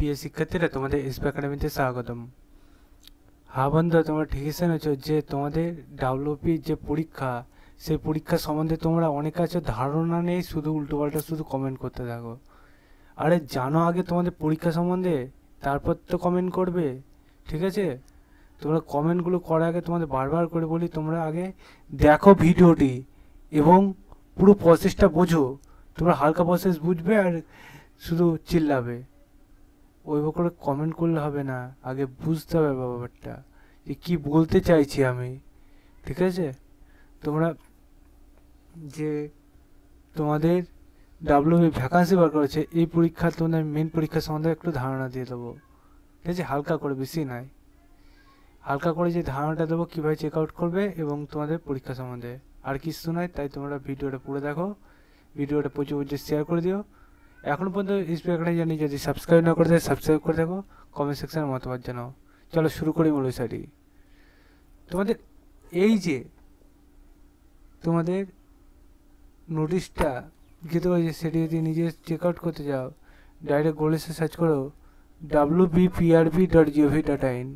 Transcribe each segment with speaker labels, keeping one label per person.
Speaker 1: প্রিয় শিক্ষার্থীরা, তোমাদের এসপি একাডেমিতে স্বাগতম। হ্যাঁ বন্ধুরা, তোমরা ঠিকই শুনেছো যে তোমাদের ডাব্লিউপি যে পরীক্ষা, সেই পরীক্ষা সম্বন্ধে তোমরা অনেক আছে ধারণা নেই, শুধু উল্টোপাল্টা শুধু কমেন্ট করতে থাকো। আরে জানো আগে তোমাদের পরীক্ষা সম্বন্ধে, তারপর তো কমেন্ট করবে, ঠিক আছে? তোমরা কমেন্টগুলো করার আগে তোমাদের বারবার করে বলি, তোমরা আগে দেখো ভিডিওটি এবং পুরো প্রসেসটা বোঝো। তোমরা হালকা প্রসেস বুঝবে আর শুধু চিল্লাবে, ওইভাবে করে কমেন্ট করলে হবে না, আগে বুঝতে হবে ব্যাপারটা যে কী বলতে চাইছি আমি, ঠিক আছে? তোমরা যে তোমাদের ডাব্লিউবি ভ্যাকান্সি বার করেছে, এই পরীক্ষা তোমাদের মেন পরীক্ষা সম্বন্ধে একটু ধারণা দিয়ে দেবো, ঠিক আছে? হালকা করে, বেশি নয়, হালকা করে যে ধারণাটা দেবো কীভাবে চেক আউট করবে এবং তোমাদের পরীক্ষা সম্বন্ধে, আর কিছু নয়। তাই তোমরা ভিডিওটা পুরো দেখো, ভিডিওটা প্রচুর প্রচুর শেয়ার করে দিও। এখনও পর্যন্ত এসপি একাডেমি জানি যদি সাবস্ক্রাইব না করে দেয়, সাবস্ক্রাইব করে দেখো, কমেন্ট সেকশনে মতামত জানাও। চলো শুরু করি মূল বিষয়টি। তোমাদের এই যে তোমাদের নোটিশটা যেতে পারছে, সেটি যদি নিজে চেক আউট করতে যাও, ডাইরেক্ট গুগলে সার্চ করো wbprb.gov.in,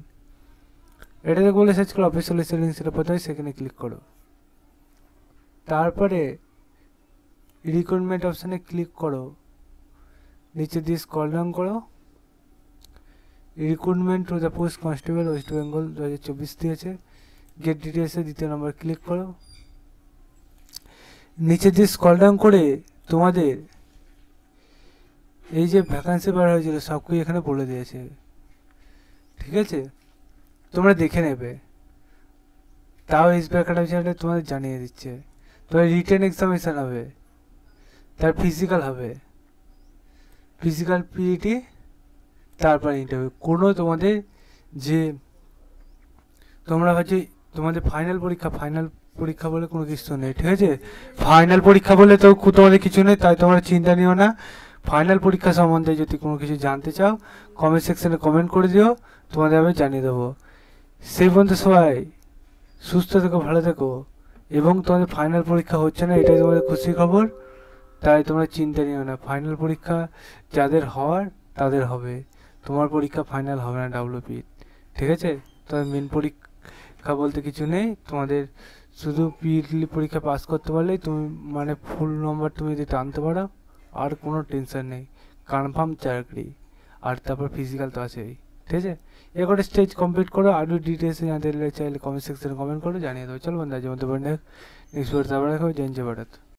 Speaker 1: এটাতে গুগলে সার্চ করো অফিসিয়াল সেটিংস, সেটা প্রথমে সেখানে ক্লিক করো। তারপরে রিক্রুটমেন্ট অপশানে ক্লিক করো, নিচে দিয়ে স্ক্রল ডাউন করো, recruitment to the post constable West Bengal 2024 দিয়েছে, গেট ডিটেলসে দ্বিতীয় নম্বর ক্লিক করো। নিচে দিয়ে স্ক্রল ডাউন করে তোমাদের এই যে ভ্যাকান্সি বার হয়েছিল সব কিছু এখানে বলে দিয়েছে, ঠিক আছে? তোমরা দেখে নেবে। তাও এসবি একাডেমি চ্যানেলে তোমাদের জানিয়ে দিচ্ছে। তোমার রিটেন এক্সামিনেশন হবে, তার ফিজিক্যাল হবে, ফিজিক্যাল পিইটি, তারপর ইন্টারভিউ। কোনো তোমাদের যে তোমরা ভাবছি তোমাদের ফাইনাল পরীক্ষা বলে কোনো কিছু নেই, ঠিক আছে? ফাইনাল পরীক্ষা বলে তো তোমাদের কিছু নেই, তাই তোমরা চিন্তা নিও না। ফাইনাল পরীক্ষা সম্বন্ধে যদি কোনো কিছু জানতে চাও, কমেন্ট সেকশনে কমেন্ট করে দিও, তোমাদের আমি জানিয়ে দেবো। সেই পর্যন্ত সবাই সুস্থ থেকো, ভালো থেকো, এবং তোমাদের ফাইনাল পরীক্ষা হচ্ছে না, এটাই তোমাদের খুশির খবর। তাই তোমরা চিন্তা নিও না, ফাইনাল পরীক্ষা যাদের হওয়ার তাদের হবে, তোমার পরীক্ষা ফাইনাল হবে না ডাব্লিউপি, ঠিক আছে? তোমাদের মেন পরীক্ষা বলতে কিছু নেই, তোমাদের শুধু পিইটি পরীক্ষা পাস করতে পারলেই তুমি মানে ফুল নম্বর তুমি যদি টানতে পারো, আর কোনো টেনশন নেই, কনফার্ম চাকরি। আর তারপর ফিজিক্যাল তো আছেই, ঠিক আছে? এরপরে স্টেজ কমপ্লিট করো। আরও ডিটেলসে জানতে চাইলে কমেন্ট সেকশনে কমেন্ট করো, জানিয়ে দেবো। চলো বন্ধু, আজ মতো নেক্সট ভিডিওতে আবার দেখা হবে। জয় হিন্দ, জয় ভারত।